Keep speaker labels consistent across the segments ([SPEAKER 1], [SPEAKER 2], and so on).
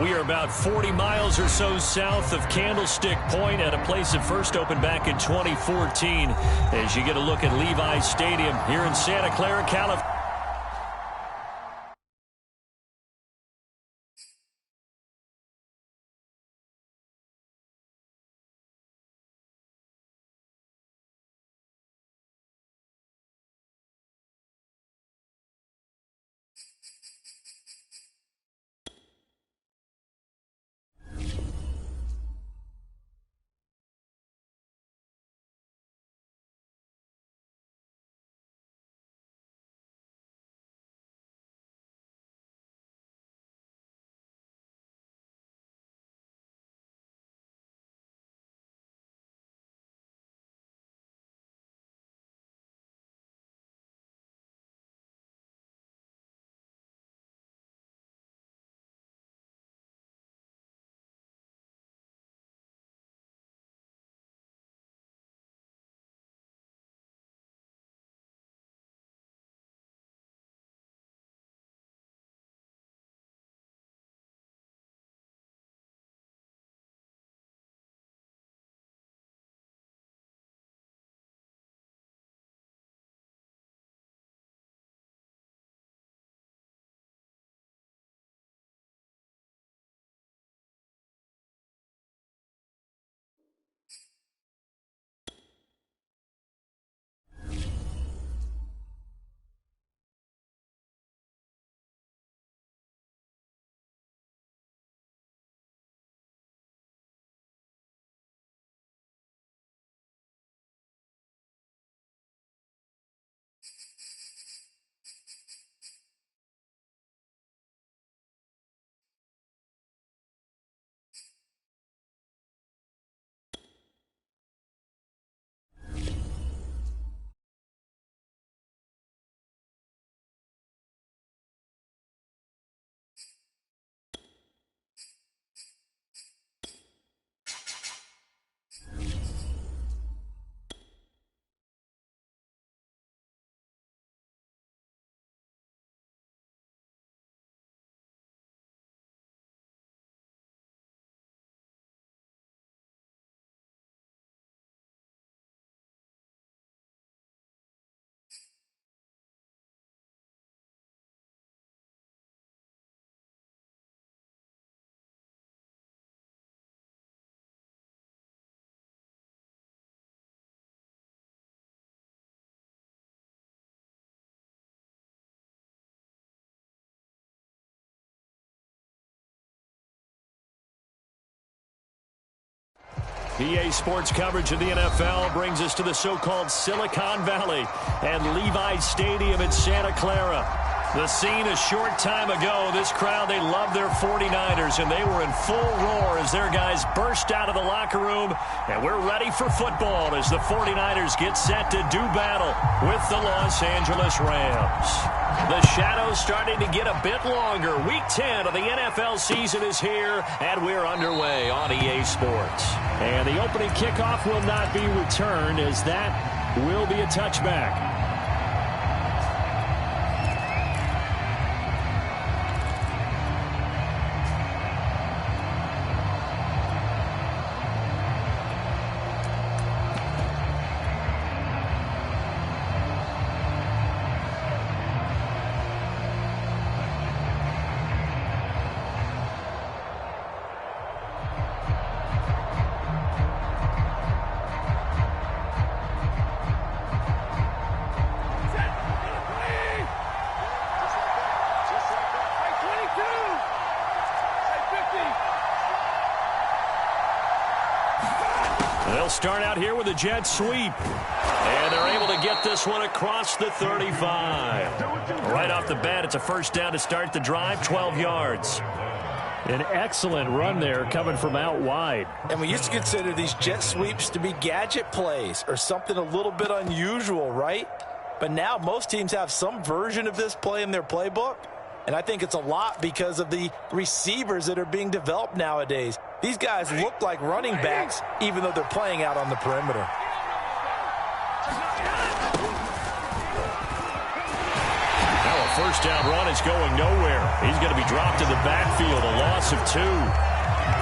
[SPEAKER 1] We are about 40 miles or so south of Candlestick Point at a place that first opened back in 2014 as you get a look at Levi's Stadium here in Santa Clara, California. EA Sports coverage of the NFL brings us to the so-called Silicon Valley and Levi's Stadium in Santa Clara. The scene a short time ago, this crowd, they love their 49ers, and they were in full roar as their guys burst out of the locker room, and we're ready for football as the 49ers get set to do battle with the Los Angeles Rams. The shadow's starting to get a bit longer. Week 10 of the NFL season is here, and we're underway on EA Sports. And the opening kickoff will not be returned, as that will be a touchback. They'll start out here with a jet sweep. And they're able to get this one across the 35. Right off the bat, it's a first down to start the drive, 12 yards. An excellent run there coming from out wide.
[SPEAKER 2] And we used to consider these jet sweeps to be gadget plays or something a little bit unusual, right? But now most teams have some version of this play in their playbook. And I think it's a lot because of the receivers that are being developed nowadays. These guys look like running backs even though they're playing out on the perimeter.
[SPEAKER 1] Now a first down run is going nowhere. He's going to be dropped in the backfield, a loss of 2.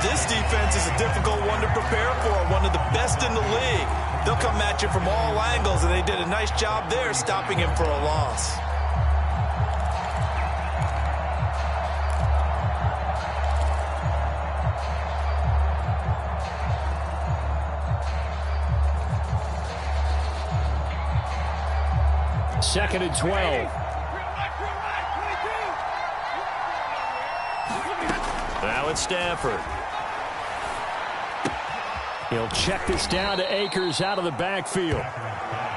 [SPEAKER 2] This defense is a difficult one to prepare for, one of the best in the league. They'll come at you from all angles, and they did a nice job there stopping him for a loss.
[SPEAKER 1] Second and 12. Now it's Stafford. He'll check this down to Akers out of the backfield.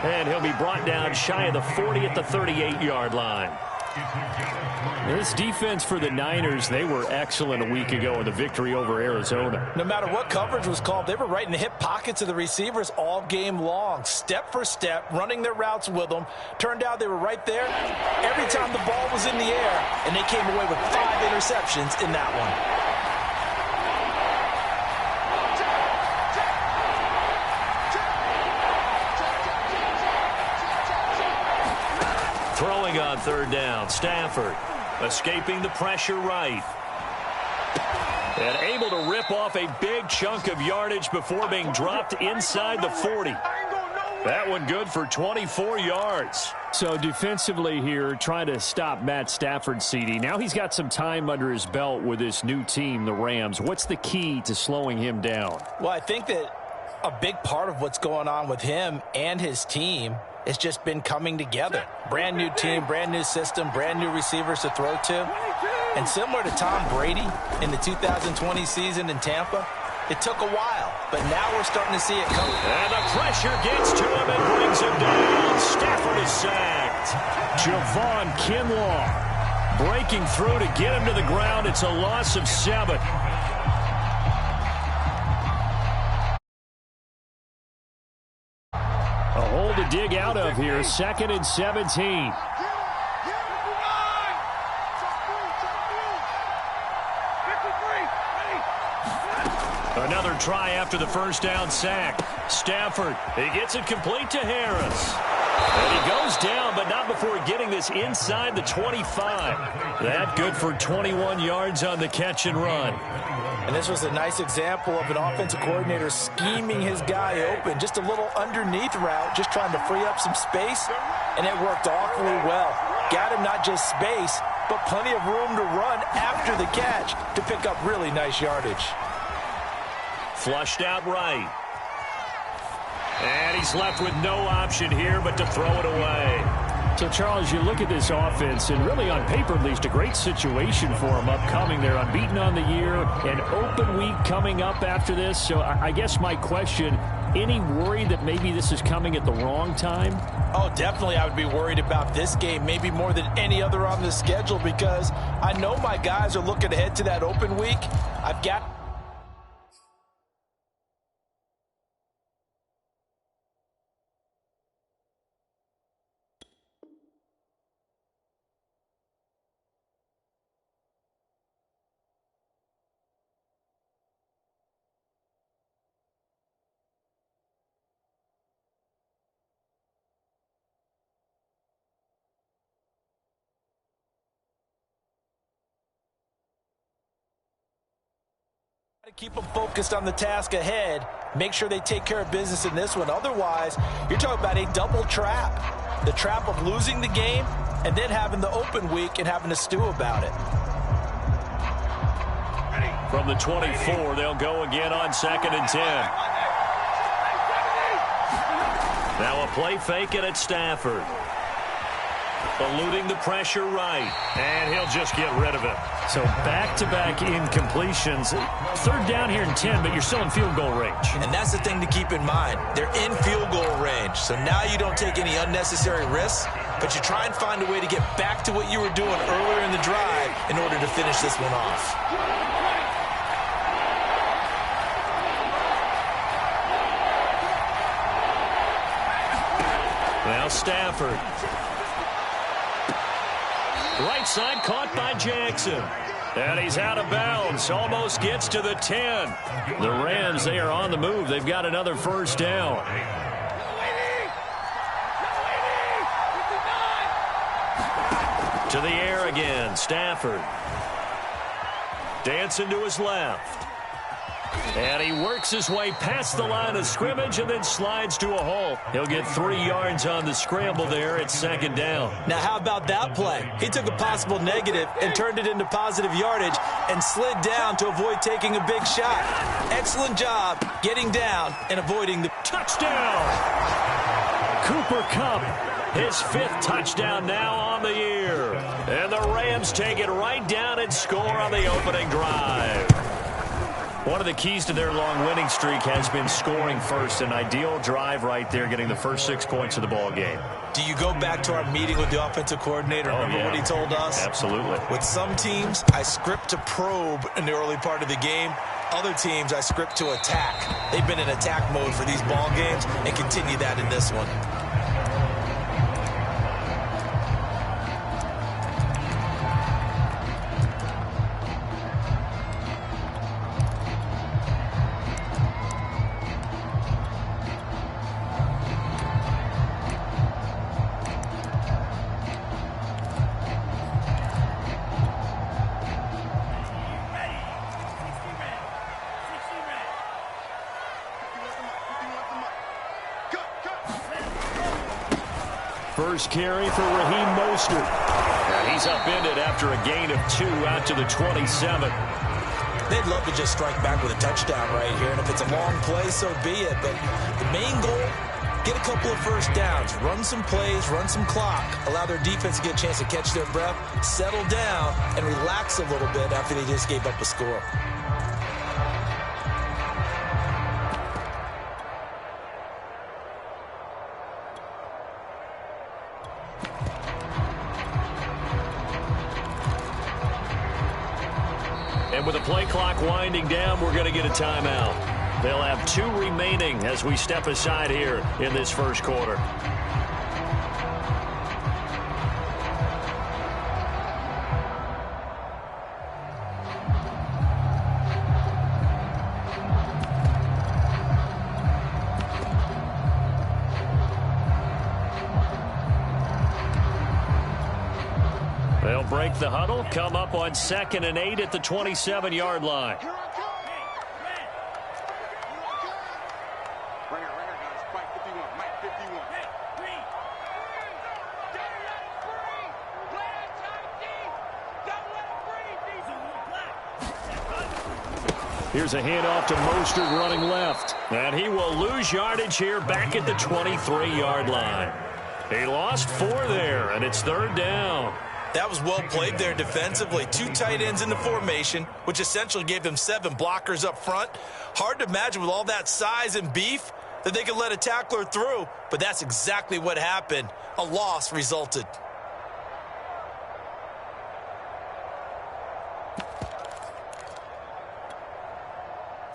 [SPEAKER 1] And he'll be brought down shy of the 40 at the 38-yard line. This defense for the Niners, they were excellent a week ago in the victory over Arizona.
[SPEAKER 2] No matter what coverage was called, they were right in the hip pockets of the receivers all game long, step for step, running their routes with them. Turned out they were right there every time the ball was in the air, and they came away with 5 interceptions in that one.
[SPEAKER 1] Throwing on third down, Stafford escaping the pressure right. And able to rip off a big chunk of yardage before being dropped inside the 40. That one good for 24 yards. So defensively here, trying to stop Matt Stafford, CD. Now he's got some time under his belt with this new team, the Rams. What's the key to slowing him down?
[SPEAKER 2] Well, I think that a big part of what's going on with him and his team it's just been coming together. Brand new team, brand new system, brand new receivers to throw to. And similar to Tom Brady in the 2020 season in Tampa, it took a while, but now we're starting to see it coming.
[SPEAKER 1] And the pressure gets to him and brings him down. Stafford is sacked. Javon Kinlaw breaking through to get him to the ground. It's a loss of 7. A hole to dig out of here. 2nd and 17. Another try after the first down sack. Stafford, he gets it complete to Harris. And he goes down, but not before getting this inside the 25. That good for 21 yards on the catch and run.
[SPEAKER 2] And this was a nice example of an offensive coordinator scheming his guy open. Just a little underneath route, just trying to free up some space, and it worked awfully well. Got him not just space, but plenty of room to run after the catch to pick up really nice yardage.
[SPEAKER 1] Flushed out right. And he's left with no option here but to throw it away. So, Charles, you look at this offense, and really on paper, at least, a great situation for them upcoming. They're unbeaten on the year, an open week coming up after this. So I guess my question, any worry that maybe this is coming at the wrong time?
[SPEAKER 2] Oh, definitely I would be worried about this game, maybe more than any other on the schedule, because I know my guys are looking ahead to that open week. I've got to keep them focused on the task ahead. Make sure they take care of business in this one. Otherwise, you're talking about a double trap. The trap of losing the game and then having the open week and having to stew about it.
[SPEAKER 1] From the 24, they'll go again on 2nd and 10. Now a play fake it at Stafford. Eluding the pressure right. And he'll just get rid of it. So back-to-back incompletions. 3rd down here and 10, but you're still in field goal range.
[SPEAKER 2] And that's the thing to keep in mind. They're in field goal range. So now you don't take any unnecessary risks, but you try and find a way to get back to what you were doing earlier in the drive in order to finish this one off.
[SPEAKER 1] Now Stafford. Right side caught by Jackson. And he's out of bounds. Almost gets to the 10. The Rams, they are on the move. They've got another first down. To the air again, Stafford. Dancing to his left. And he works his way past the line of scrimmage and then slides to a halt. He'll get 3 yards on the scramble there at 2nd down.
[SPEAKER 2] Now, how about that play? He took a possible negative and turned it into positive yardage and slid down to avoid taking a big shot. Excellent job getting down and avoiding the
[SPEAKER 1] touchdown. Cooper Kupp, his 5th touchdown now on the year. And the Rams take it right down and score on the opening drive. One of the keys to their long winning streak has been scoring first. An ideal drive right there, getting the first 6 points of the ball game.
[SPEAKER 2] Do you go back to our meeting with the offensive coordinator? Remember what he told us?
[SPEAKER 1] Absolutely.
[SPEAKER 2] With some teams, I script to probe in the early part of the game. Other teams, I script to attack. They've been in attack mode for these ball games and continue that in this one.
[SPEAKER 1] First carry for Raheem Mostert. And he's upended after a gain of 2 out to the 27.
[SPEAKER 2] They'd love to just strike back with a touchdown right here, and if it's a long play, so be it. But the main goal, get a couple of first downs, run some plays, run some clock, allow their defense to get a chance to catch their breath, settle down, and relax a little bit after they just gave up a score.
[SPEAKER 1] And with the play clock winding down, we're going to get a timeout. They'll have 2 remaining as we step aside here in this first quarter. They'll break the huddle, come up on 2nd and 8 at the 27-yard line. Here's a handoff to Mostert running left. And he will lose yardage here back at the 23-yard line. He lost 4 there, and it's 3rd down.
[SPEAKER 2] That was well played there defensively. 2 tight ends in the formation, which essentially gave them 7 blockers up front. Hard to imagine with all that size and beef that they could let a tackler through, but that's exactly what happened. A loss resulted.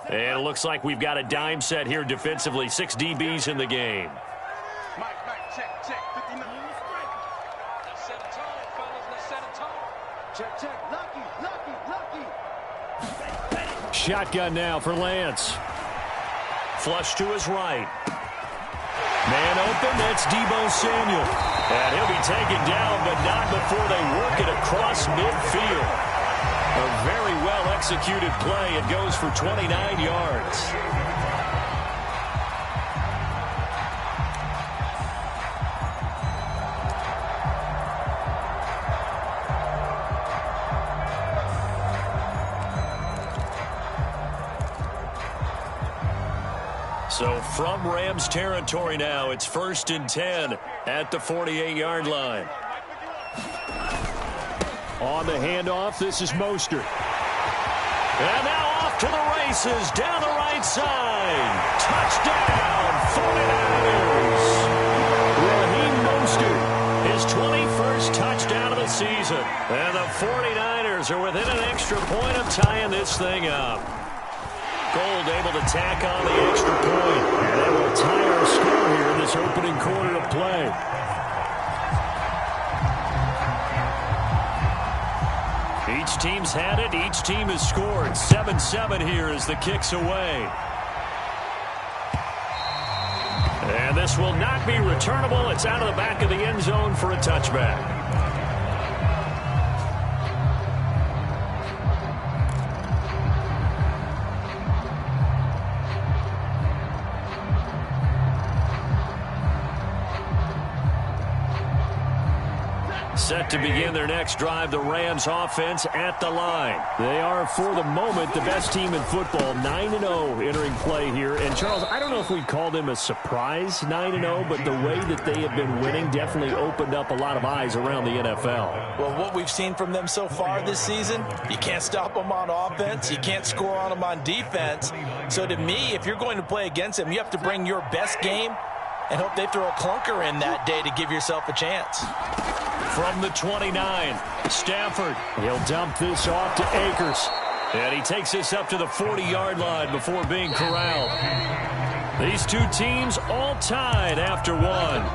[SPEAKER 1] And it looks like we've got a dime set here defensively. 6 DBs in the game.
[SPEAKER 3] Check. 59. Let's set a tone, fellas. Let's set a tone. Check. Lucky.
[SPEAKER 1] Shotgun now for Lance. Flush to his right. Man open, that's Deebo Samuel. And he'll be taken down, but not before they work it across midfield. A very well-executed play. It goes for 29 yards. So from Rams territory now, it's 1st and 10 at the 48-yard line. On the handoff, this is Mostert. And now off to the races, down the right side. Touchdown, 49ers. Raheem Mostert, his 21st touchdown of the season. And the 49ers are within an extra point of tying this thing up. Gold able to tack on the extra point. And that will tie our score here in this opening quarter of play. Each team's had it. Each team has scored. 7-7 here as the kick's away. And this will not be returnable. It's out of the back of the end zone for a touchback. Set to begin their next drive, the Rams offense at the line.
[SPEAKER 4] They are, for the moment, the best team in football, 9-0 entering play here. And, Charles, I don't know if we'd call them a surprise 9-0, but the way that they have been winning definitely opened up a lot of eyes around the NFL.
[SPEAKER 2] Well, what we've seen from them so far this season, you can't stop them on offense. You can't score on them on defense. So, to me, if you're going to play against them, you have to bring your best game and hope they throw a clunker in that day to give yourself a chance.
[SPEAKER 1] From the 29, Stafford. He'll dump this off to Akers. And he takes this up to the 40-yard line before being corralled. These two teams all tied after one.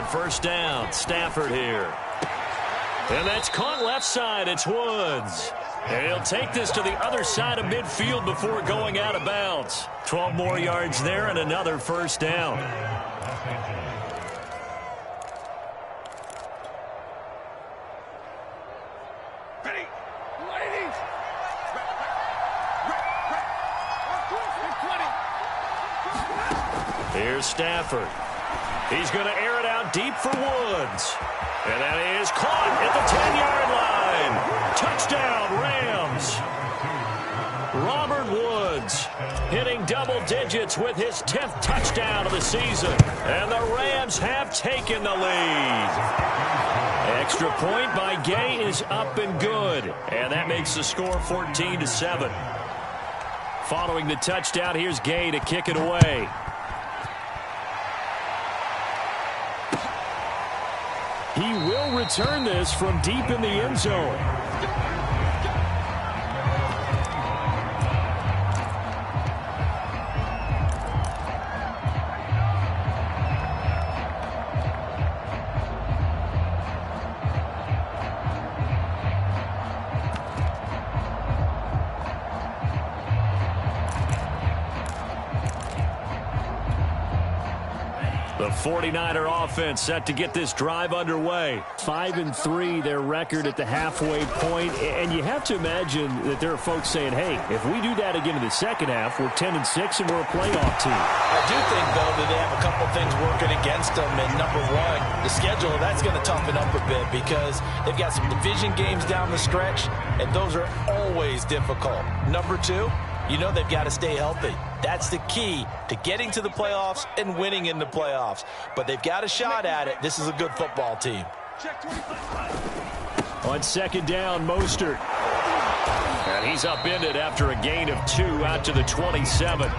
[SPEAKER 1] First down, Stafford here. And that's caught left side. It's Woods. And he'll take this to the other side of midfield before going out of bounds. 12 more yards there and another first down. Here's Stafford. He's going to air it out deep for Woods. And that is caught at the 10-yard line. Touchdown, Rams. Robert Woods hitting double digits with his 10th touchdown of the season. And the Rams have taken the lead. Extra point by Gay is up and good. And that makes the score 14-7. Following the touchdown, here's Gay to kick it away. He will return this from deep in the end zone. The 49er offense set to get this drive underway. 5-3 their record at the halfway point. And you have to imagine that there are folks saying, hey, if we do that again in the second half, we're 10-6 and we're a playoff team.
[SPEAKER 2] I do think, though, that they have a couple things working against them. And number one, the schedule, that's going to toughen up a bit because they've got some division games down the stretch, and those are always difficult. Number two, you know they've got to stay healthy. That's the key to getting to the playoffs and winning in the playoffs. But they've got a shot at it. This is a good football team.
[SPEAKER 4] On second down, Mostert.
[SPEAKER 1] And he's upended after a gain of 2 out to the 27.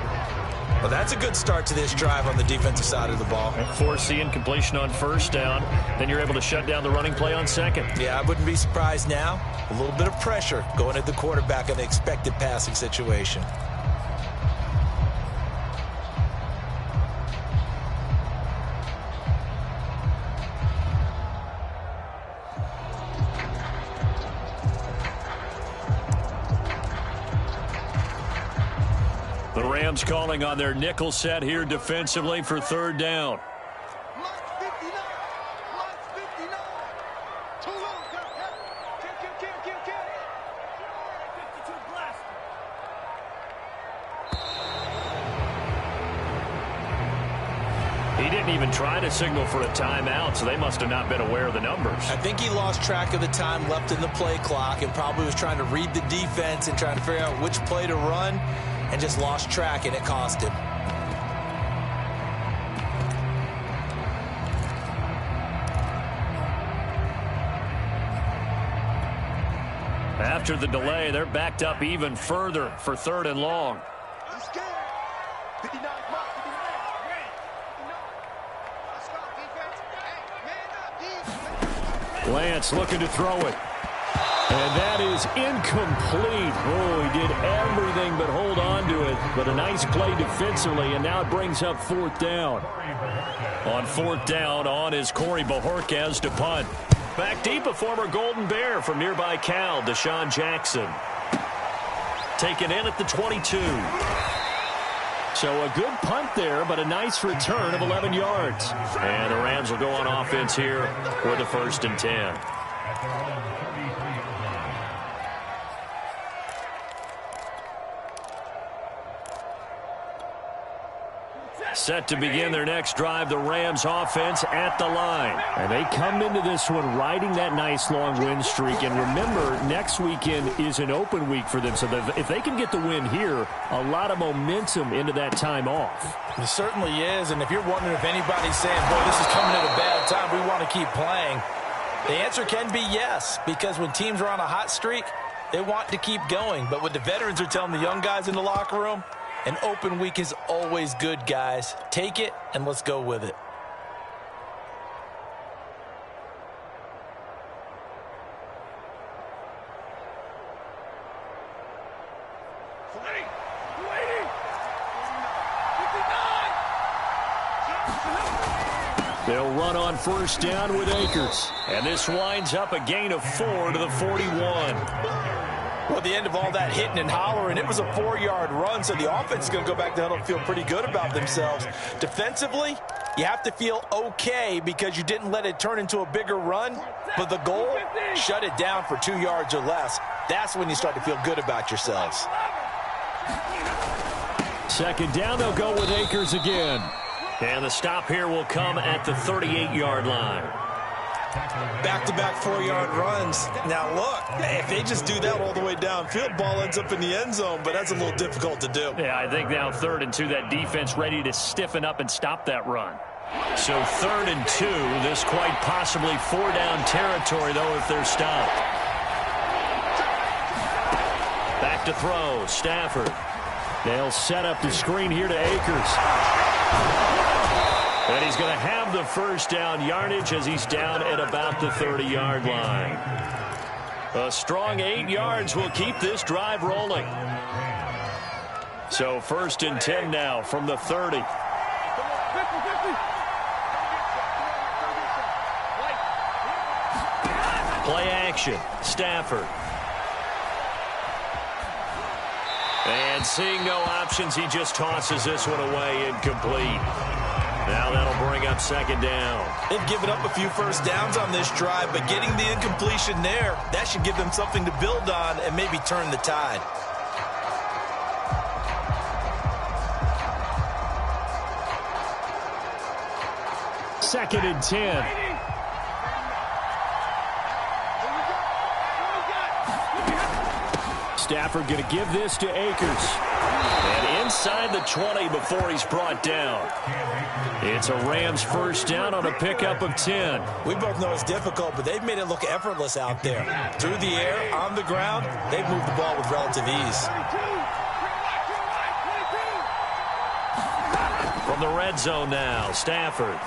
[SPEAKER 2] Well, that's a good start to this drive on the defensive side of the ball.
[SPEAKER 1] Force the incompletion on first down. Then you're able to shut down the running play on second.
[SPEAKER 2] Yeah, I wouldn't be surprised now. A little bit of pressure going at the quarterback in the expected passing situation.
[SPEAKER 1] The Rams calling on their nickel set here defensively for third down. He didn't even try to signal for a timeout, so they must have not been aware of the numbers.
[SPEAKER 2] I think he lost track of the time left in the play clock and probably was trying to read the defense and trying to figure out which play to run. And just lost track, and it cost him.
[SPEAKER 1] After the delay, they're backed up even further for third and long. Lance looking to throw it. And that is incomplete. Oh, he did everything but hold on to it. But a nice play defensively, and now it brings up fourth down. On fourth down, on is Corey Bojorquez to punt. Back deep, a former Golden Bear from nearby Cal, Deshaun Jackson. Taken in at the 22.
[SPEAKER 4] So a good punt there, but a nice return of 11 yards.
[SPEAKER 1] And the Rams will go on offense here with a 1st and 10. Set to begin their next drive, the Rams offense at the line.
[SPEAKER 4] And they come into this one riding that nice long win streak. And remember, next weekend is an open week for them. So if they can get the win here, a lot of momentum into that time off.
[SPEAKER 2] It certainly is. And if you're wondering if anybody's saying, boy, this is coming at a bad time, we want to keep playing, the answer can be yes. Because when teams are on a hot streak, they want to keep going. But what the veterans are telling the young guys in the locker room, an open week is always good, guys. Take it, and let's go with it.
[SPEAKER 4] They'll run on 1st down with Akers.
[SPEAKER 1] And this winds up a gain of 4 to the 41.
[SPEAKER 2] Well, at the end of all that hitting and hollering, it was a 4-yard run, so the offense is going to go back to huddle and feel pretty good about themselves. Defensively, you have to feel okay because you didn't let it turn into a bigger run, but the goal, shut it down for 2 yards or less. That's when you start to feel good about yourselves.
[SPEAKER 4] 2nd down, they'll go with Akers again.
[SPEAKER 1] And the stop here will come at the 38-yard line.
[SPEAKER 2] Back-to-back 4-yard runs. Now, look, if they just do that all the way downfield, ball ends up in the end zone, but that's a little difficult to do.
[SPEAKER 1] Yeah, I think now 3rd and 2, that defense ready to stiffen up and stop that run. So 3rd and 2, this quite possibly 4-down territory, though, if they're stopped. Back to throw, Stafford.
[SPEAKER 4] They'll set up the screen here to Akers.
[SPEAKER 1] And he's going to have the 1st down yardage as he's down at about the 30-yard line. A strong 8 yards will keep this drive rolling. So 1st and 10 now from the 30. Play action, Stafford. And seeing no options, he just tosses this one away incomplete. Now that'll bring up 2nd down.
[SPEAKER 2] They've given up a few 1st downs on this drive, but getting the incompletion there, that should give them something to build on and maybe turn the tide.
[SPEAKER 4] Second and 10. Stafford going to give this to Akers.
[SPEAKER 1] And inside the 20 before he's brought down. It's a Rams 1st down on a pickup of 10.
[SPEAKER 2] We both know it's difficult, but they've made it look effortless out there. Through the air, on the ground, they've moved the ball with relative ease.
[SPEAKER 1] From the red zone now, Stafford.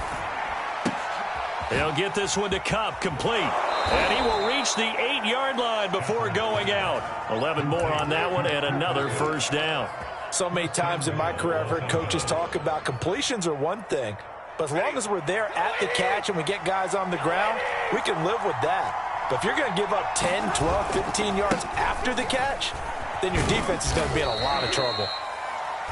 [SPEAKER 1] He'll get this one to Kupp, complete. And he will reach the 8-yard line before going out. 11 more on that one and another 1st down.
[SPEAKER 2] So many times in my career I've heard coaches talk about completions are one thing, but as long as we're there at the catch and we get guys on the ground, we can live with that. But if you're going to give up 10, 12, 15 yards after the catch, then your defense is going to be in a lot of trouble.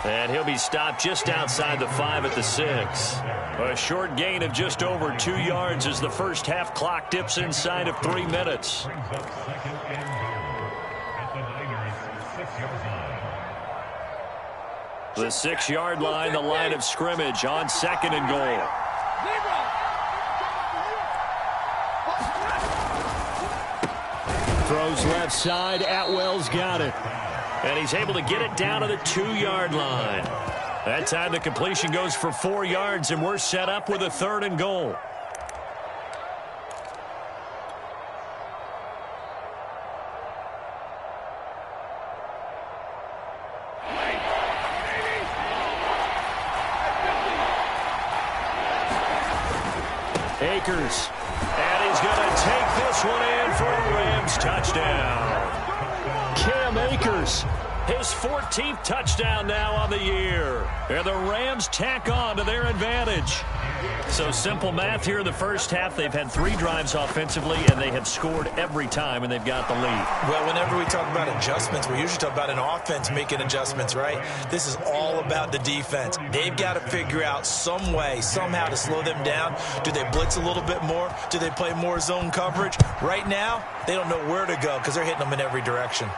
[SPEAKER 1] And he'll be stopped just outside the 5 at the 6. A short gain of just over 2 yards as the first half clock dips inside of 3 minutes. The 6-yard line, the line of scrimmage on 2nd and goal.
[SPEAKER 4] Throws left side. Atwell's got it.
[SPEAKER 1] And he's able to get it down to the 2-yard line. That time the completion goes for 4 yards, and we're set up with a 3rd and goal.
[SPEAKER 4] Akers.
[SPEAKER 1] And he's going to take this one in for a Rams touchdown.
[SPEAKER 4] Cam Akers
[SPEAKER 1] His 14th touchdown now on the year. And the Rams tack on to their advantage. So simple math here in the first half. They've had 3 drives offensively, and they have scored every time, and they've got the lead.
[SPEAKER 2] Well, whenever we talk about adjustments, we usually talk about an offense making adjustments, right? This is all about the defense. They've got to figure out some way, somehow to slow them down. Do they blitz a little bit more? Do they play more zone coverage? Right now, they don't know where to go because they're hitting them in every direction.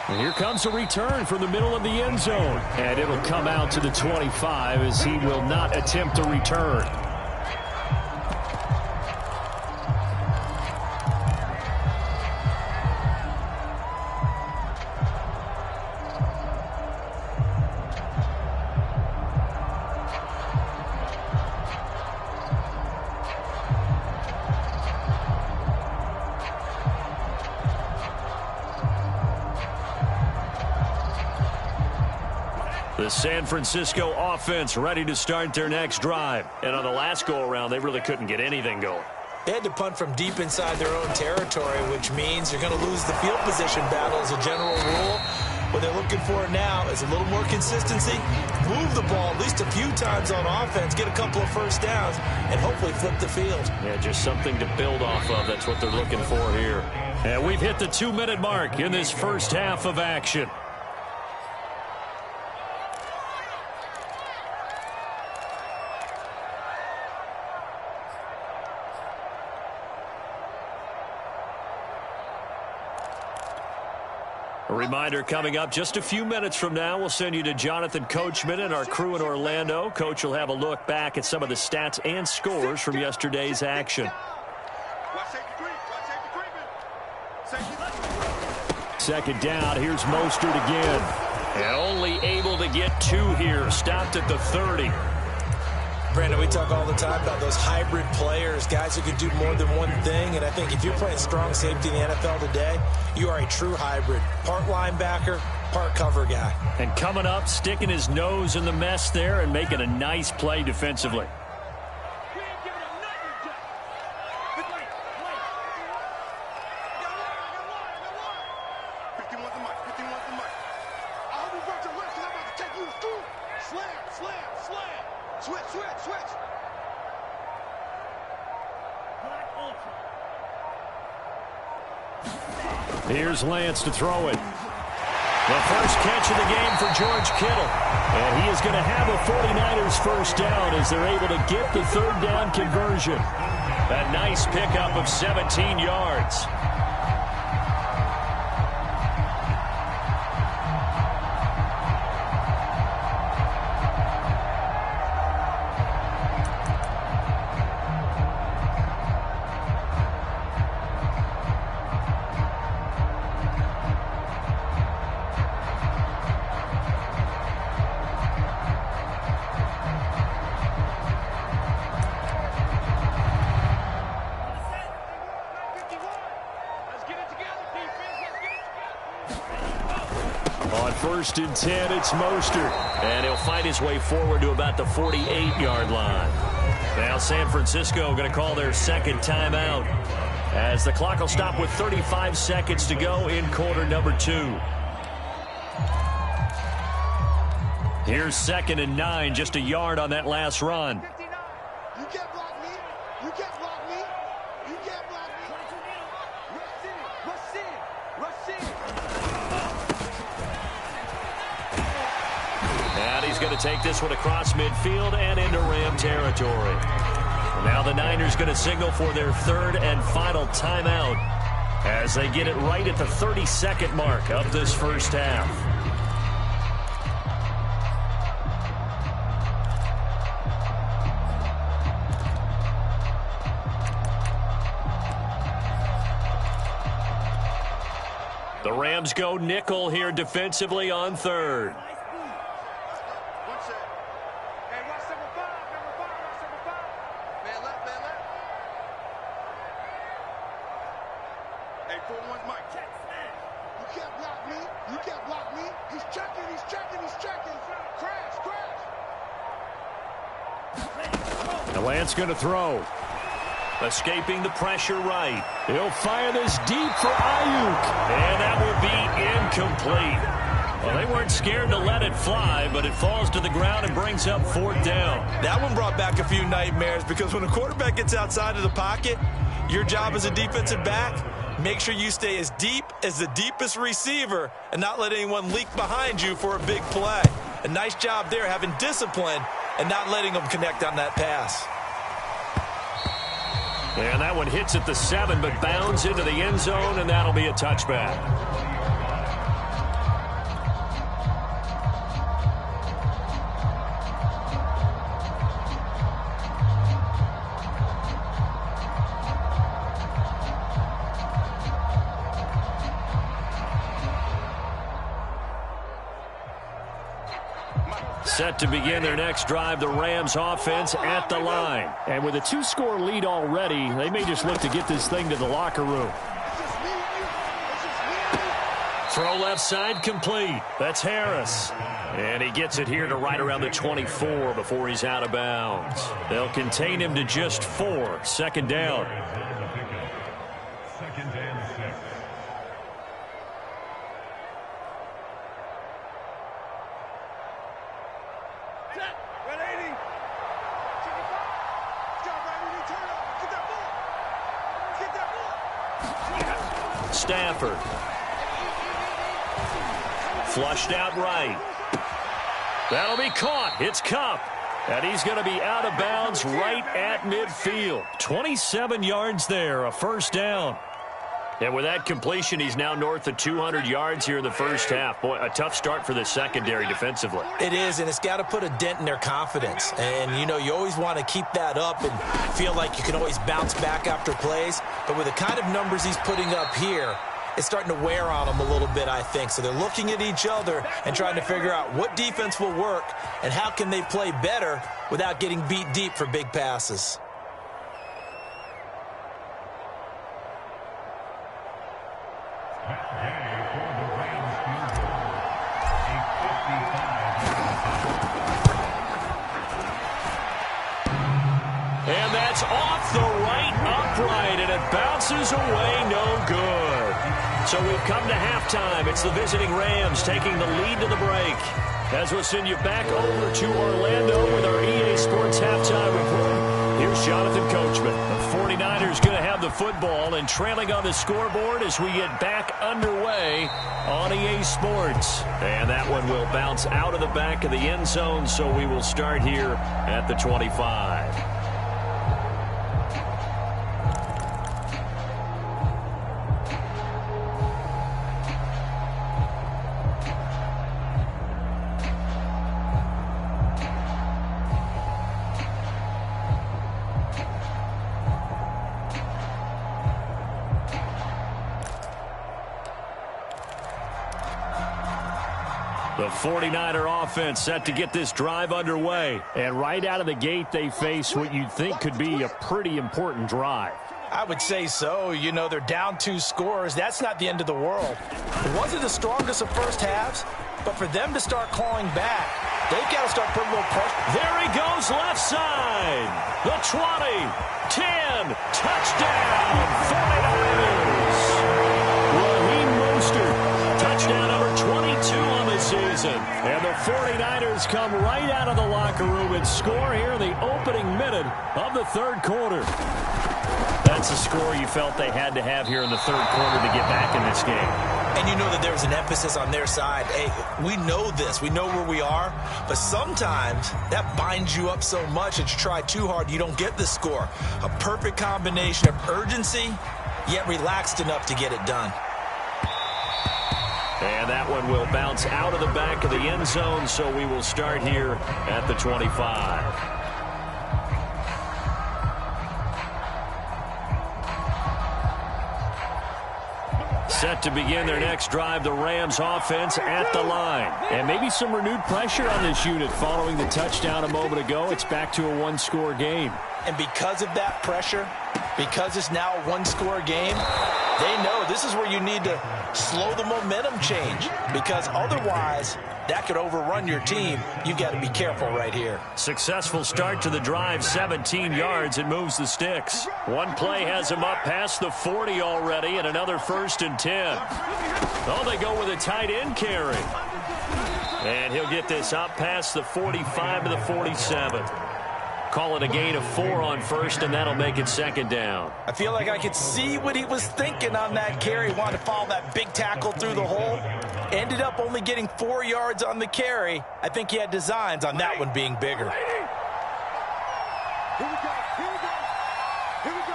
[SPEAKER 4] And here comes a return from the middle of the end zone. And it'll come out to the 25 as he will not attempt to return.
[SPEAKER 1] The San Francisco offense ready to start their next drive. And on the last go-around, they really couldn't get anything going.
[SPEAKER 2] They had to punt from deep inside their own territory, which means you're going to lose the field position battle as a general rule. What they're looking for now is a little more consistency, move the ball at least a few times on offense, get a couple of first downs, and hopefully flip the field.
[SPEAKER 1] Yeah, just something to build off of. That's what they're looking for here. And we've hit the 2-minute mark in this first half of action. A reminder coming up just a few minutes from now, we'll send you to Jonathan Coachman and our crew in Orlando. Coach will have a look back at some of the stats and scores from yesterday's action.
[SPEAKER 4] Second down, here's Mostert again.
[SPEAKER 1] And only able to get 2 here, stopped at the 30.
[SPEAKER 2] Brandon, we talk all the time about those hybrid players, guys who can do more than one thing. And I think if you're playing strong safety in the NFL today, you are a true hybrid. Part linebacker, part cover guy.
[SPEAKER 1] And coming up, sticking his nose in the mess there and making a nice play defensively.
[SPEAKER 4] Here's Lance to throw it.
[SPEAKER 1] The first catch of the game for George Kittle.
[SPEAKER 4] And he is going to have a 49ers first down as they're able to get the third down conversion.
[SPEAKER 1] A nice pickup of 17 yards.
[SPEAKER 4] First and 10, it's Mostert.
[SPEAKER 1] And he'll fight his way forward to about the 48-yard line. Now San Francisco going to call their second timeout as the clock will stop with 35 seconds to go in quarter number 2. Here's 2nd and 9, just a yard on that last run.
[SPEAKER 3] You can't block me. You can't block me. You can't block me. Rush in. Rush in. Rush in.
[SPEAKER 1] And he's going to take this one across midfield and into Ram territory. Now the Niners going to signal for their 3rd and final timeout as they get it right at the 32nd mark of this first half. The Rams go nickel here defensively on 3rd.
[SPEAKER 4] Lance going to throw.
[SPEAKER 1] Escaping the pressure right.
[SPEAKER 4] He'll fire this deep for Ayuk.
[SPEAKER 1] And that will be incomplete. Well, they weren't scared to let it fly, but it falls to the ground and brings up 4th down.
[SPEAKER 2] That one brought back a few nightmares because when a quarterback gets outside of the pocket, your job as a defensive back, make sure you stay as deep as the deepest receiver and not let anyone leak behind you for a big play. A nice job there having discipline and not letting them connect on that pass.
[SPEAKER 1] And that one hits at the 7, but bounds into the end zone, and that'll be a touchback. Set to begin their next drive, the Rams offense at the line.
[SPEAKER 4] And with a 2-score lead already, they may just look to get this thing to the locker room.
[SPEAKER 1] Throw left side complete. That's Harris. And he gets it here to right around the 24 before he's out of bounds. They'll contain him to just 4. 2nd down. Stafford. Flushed out right. That'll be caught. It's Kupp. And he's going to be out of bounds right at midfield. 27 yards there, a 1st down. And with that completion, he's now north of 200 yards here in the first half. Boy, a tough start for the secondary defensively.
[SPEAKER 2] It is, and it's got to put a dent in their confidence. And, you know, you always want to keep that up and feel like you can always bounce back after plays. But with the kind of numbers he's putting up here, it's starting to wear on them a little bit, I think. So they're looking at each other and trying to figure out what defense will work and how can they play better without getting beat deep for big passes.
[SPEAKER 1] And that's off the right upright, and it bounces away, no good. So we've come to halftime. It's the visiting Rams taking the lead to the break. As we'll send you back over to Orlando with our EA Sports Halftime Report. Here's Jonathan Coachman. The 49ers going to have the football and trailing on the scoreboard as we get back underway on EA Sports. And that one will bounce out of the back of the end zone, so we will start here at the 25. The 49er offense set to get this drive underway.
[SPEAKER 4] And right out of the gate, they face what you'd think could be a pretty important drive.
[SPEAKER 2] I would say so. You know, they're down 2 scores. That's not the end of the world. It wasn't the strongest of first halves, but for them to start clawing back, they've got to start putting a little pressure.
[SPEAKER 1] There he goes, left side. The 20, 10, touchdown, 49ers. Raheem Mostert, touchdown number 22 on the season. And the 49ers come right out of the locker room and score here in the opening minute of the 3rd quarter. That's a score you felt they had to have here in the 3rd quarter to get back in this game.
[SPEAKER 2] And you know that there was an emphasis on their side. Hey, we know this. We know where we are. But sometimes that binds you up so much that you try too hard, you don't get the score. A perfect combination of urgency, yet relaxed enough to get it done.
[SPEAKER 1] And that one will bounce out of the back of the end zone, so we will start here at the 25. Set to begin their next drive, the Rams offense at the line.
[SPEAKER 4] And maybe some renewed pressure on this unit following the touchdown a moment ago. It's back to a 1-score game.
[SPEAKER 2] And because of that pressure, because it's now a 1-score game, They know this is where you need to slow the momentum change, because otherwise that could overrun your team. You've got to be careful right here.
[SPEAKER 1] Successful start to the drive, 17 yards, and moves the sticks. One play has him up past the 40 already, and another 1st and 10. Oh, they go with a tight end carry. And he'll get this up past the 45 to the 47. Call it a gain of 4 on 1st, and that'll make it 2nd down.
[SPEAKER 2] I feel like I could see what he was thinking on that carry. He wanted to follow that big tackle through the hole. Ended up only getting 4 yards on the carry. I think he had designs on that one being bigger.
[SPEAKER 3] Here we go. Here we go. Here we go.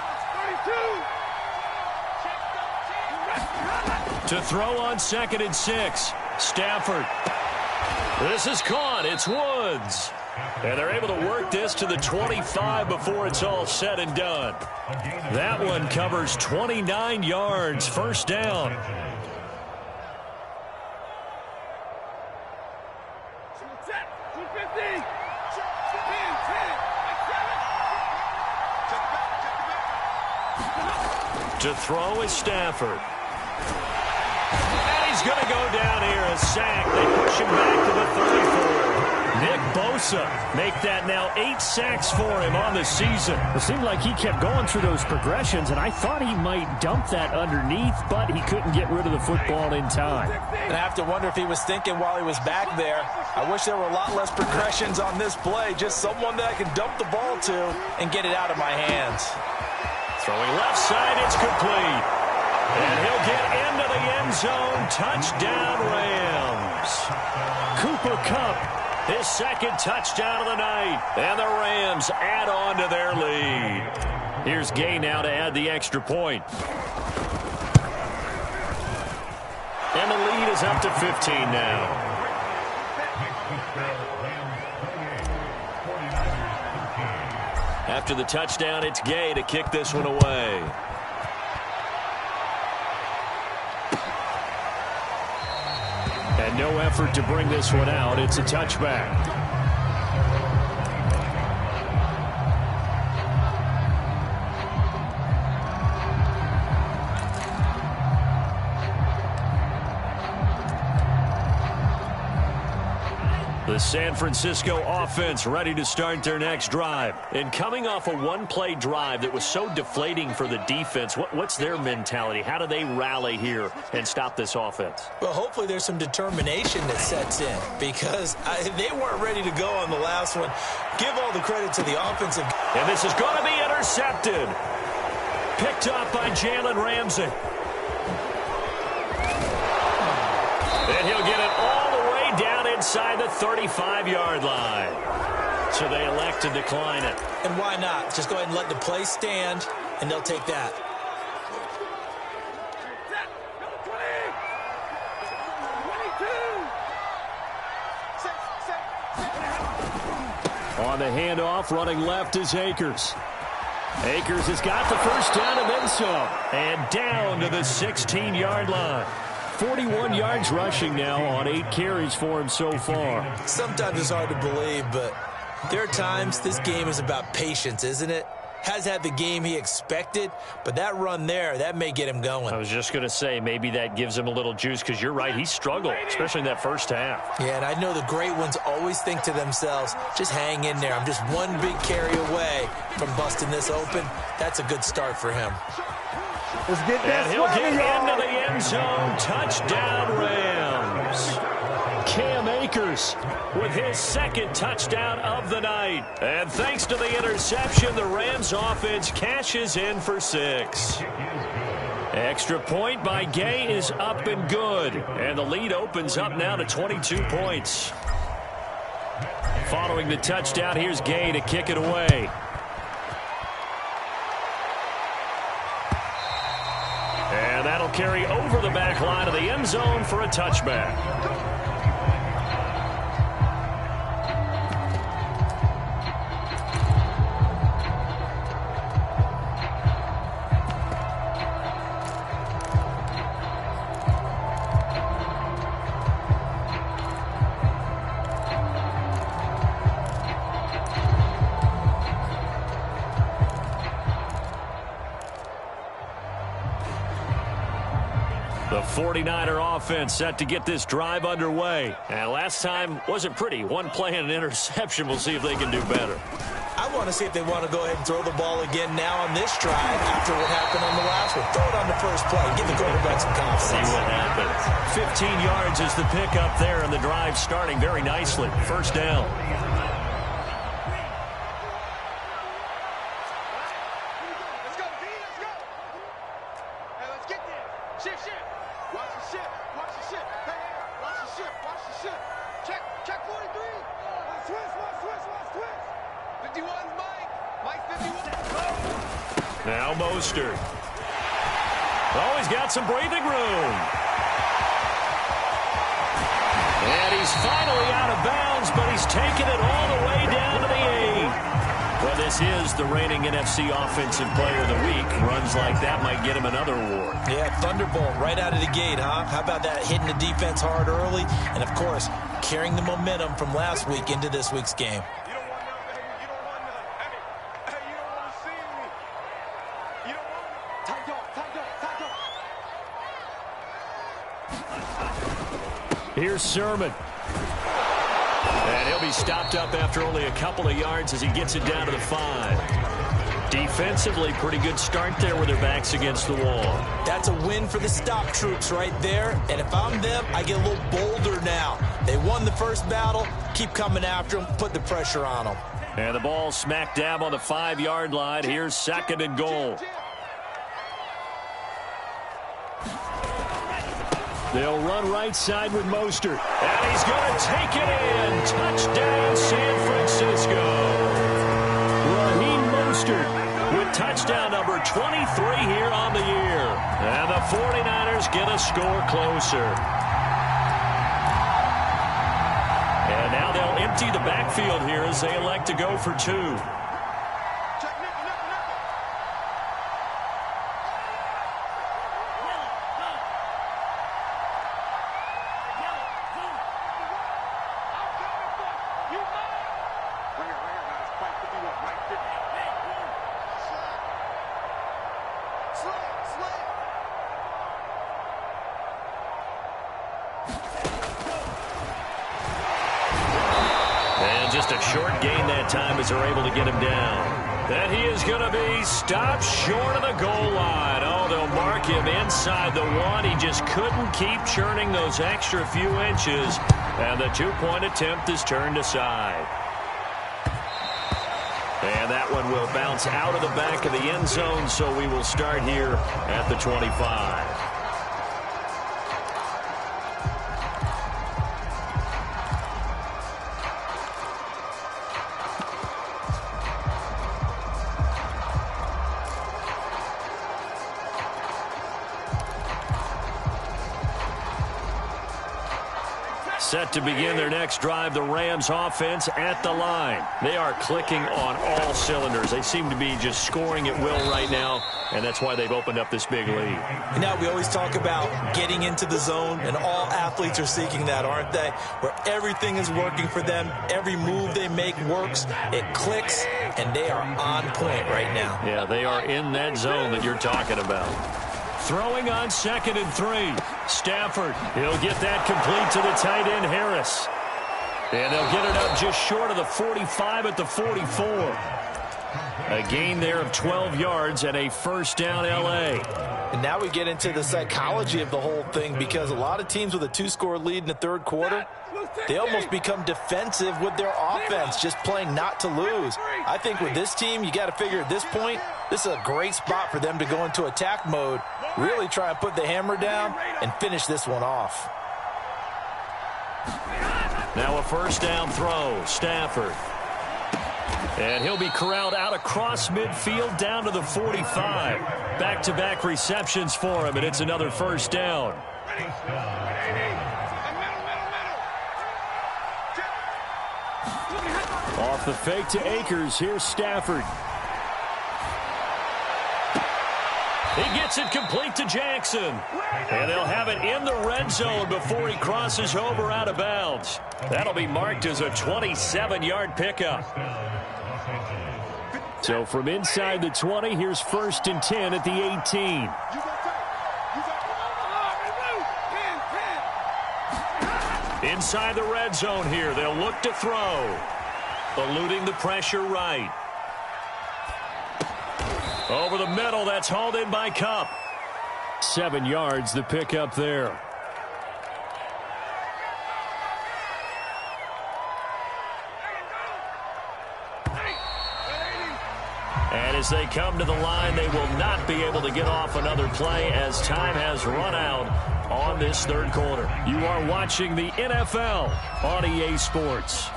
[SPEAKER 3] 32.
[SPEAKER 1] To throw on 2nd and 6. Stafford. This is caught. It's Woods. And they're able to work this to the 25 before it's all said and done. That one covers 29 yards. 1st down. To throw is Stafford. And he's going to go down here, a sack. They push him back to the 34. Nick Bosa make that now 8 sacks for him on the season.
[SPEAKER 4] It seemed like he kept going through those progressions, and I thought he might dump that underneath, but he couldn't get rid of the football in time.
[SPEAKER 2] And I have to wonder if he was thinking while he was back there, I wish there were a lot less progressions on this play, just someone that I can dump the ball to and get it out of my hands.
[SPEAKER 1] Throwing left side, it's complete. And he'll get into the end zone. Touchdown, Rams. Cooper Kupp, his 2nd touchdown of the night. And the Rams add on to their lead. Here's Gay now to add the extra point. And the lead is up to 15 now. After the touchdown, it's Gay to kick this one away. And no effort to bring this one out. It's a touchback. The San Francisco offense ready to start their next drive. And coming off a one-play drive that was so deflating for the defense, what's their mentality? How do they rally here and stop this offense?
[SPEAKER 2] Well, hopefully there's some determination that sets in, because they weren't ready to go on the last one. Give all the credit to the offensive.
[SPEAKER 1] And this is going to be intercepted. Picked up by Jalen Ramsey. And he'll get it all down inside the 35-yard line. So they elect to decline it.
[SPEAKER 2] And why not? Just go ahead and let the play stand, and they'll take that.
[SPEAKER 1] On the handoff, running left is Akers. Akers has got the 1st down and then some. And down to the 16-yard line. 41 yards rushing now on 8 carries for him so far.
[SPEAKER 2] Sometimes it's hard to believe, but there are times this game is about patience, isn't it? Has had the game he expected, but that run there, that may get him going.
[SPEAKER 1] I was just going to say, maybe that gives him a little juice, because you're right, he struggled, especially in that 1st half.
[SPEAKER 2] Yeah, and I know the great ones always think to themselves, just hang in there. I'm just one big carry away from busting this open. That's a good start for him.
[SPEAKER 3] Let's get that.
[SPEAKER 1] And he'll get into the end zone. Touchdown, Rams. Cam Akers with his 2nd touchdown of the night. And thanks to the interception, the Rams offense cashes in for 6. Extra point by Gay is up and good. And the lead opens up now to 22 points. Following the touchdown, here's Gay to kick it away. And that'll carry over the back line of the end zone for a touchback. The 49er offense set to get this drive underway. And last time wasn't pretty. One play and an interception. We'll see if they can do better.
[SPEAKER 2] I want to see if they want to go ahead and throw the ball again now on this drive after what happened on the last one. Throw it on the first play. Give the quarterback some confidence.
[SPEAKER 1] See what happens. 15 yards is the pickup there, and the drive starting very nicely. First down. Now Mostert. Oh, he's got some breathing room. And he's finally out of bounds, but he's taken it all the way down to the 8. Well, this is the reigning NFC Offensive Player of the Week. Runs like that might get him another award.
[SPEAKER 2] Yeah, Thunderbolt right out of the gate, huh? How about that, hitting the defense hard early? And, of course, carrying the momentum from last week into this week's game.
[SPEAKER 1] Here's Sermon. And he'll be stopped up after only a couple of yards as he gets it down to the 5. Defensively, pretty good start there with their backs against the wall.
[SPEAKER 2] That's a win for the stop troops right there. And if I'm them, I get a little bolder now. They won the first battle. Keep coming after them. Put the pressure on them.
[SPEAKER 1] And the ball smack dab on the 5-yard line. Here's 2nd and goal. They'll run right side with Mostert. And he's going to take it in. Touchdown, San Francisco. Raheem Mostert with touchdown number 23 here on the year. And the 49ers get a score closer. And now they'll empty the backfield here as they elect to go for 2. Just a short gain that time as they're able to get him down. And he is going to be stopped short of the goal line. Oh, they'll mark him inside the 1. He just couldn't keep churning those extra few inches. And the 2-point attempt is turned aside. And that one will bounce out of the back of the end zone, so we will start here at the 25. Set to begin their next drive, the Rams offense at the line. They are clicking on all cylinders. They seem to be just scoring at will right now, and that's why they've opened up this big lead.
[SPEAKER 2] You know, we always talk about getting into the zone, and all athletes are seeking that, aren't they? Where everything is working for them. Every move they make works. It clicks, and they are on point right now.
[SPEAKER 1] Yeah, they are in that zone that you're talking about. Throwing on 2nd and 3. Stafford, he'll get that complete to the tight end, Harris. And they'll get it up just short of the 45 at the 44. A gain there of 12 yards and a first down, L.A.
[SPEAKER 2] And now we get into the psychology of the whole thing, because a lot of teams with a 2-score lead in the third quarter, they almost become defensive with their offense, just playing not to lose. I think with this team, you got to figure at this point, this is a great spot for them to go into attack mode, really try and put the hammer down and finish this one off.
[SPEAKER 1] Now a first down throw, Stafford. And he'll be corralled out across midfield down to the 45. Back-to-back receptions for him, and it's another first down. Off the fake to Akers, here's Stafford. He gets it complete to Jackson. And they'll have it in the red zone before he crosses over out of bounds. That'll be marked as a 27-yard pickup. So from inside the 20, here's 1st and 10 at the 18. Inside the red zone here. They'll look to throw. Eluding the pressure right. Over the middle. That's hauled in by Cup.
[SPEAKER 4] 7 yards the pickup there.
[SPEAKER 1] And as they come to the line, they will not be able to get off another play as time has run out on this third quarter. You are watching the NFL on EA Sports.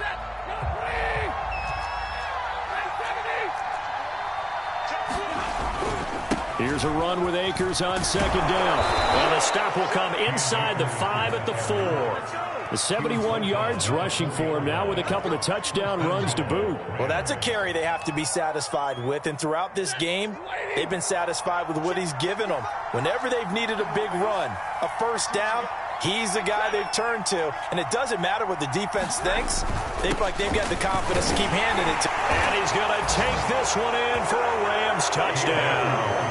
[SPEAKER 4] Here's a run with Akers on second down.
[SPEAKER 1] And the stop will come inside the 5 at the 4.
[SPEAKER 4] The 71 yards rushing for him now with a couple of touchdown runs to boot.
[SPEAKER 2] Well, that's a carry they have to be satisfied with. And throughout this game, they've been satisfied with what he's given them. Whenever they've needed a big run, a first down, he's the guy they've turned to. And it doesn't matter what the defense thinks. They feel like they've got the confidence to keep handing it to him.
[SPEAKER 1] And he's going to take this one in for a Rams touchdown.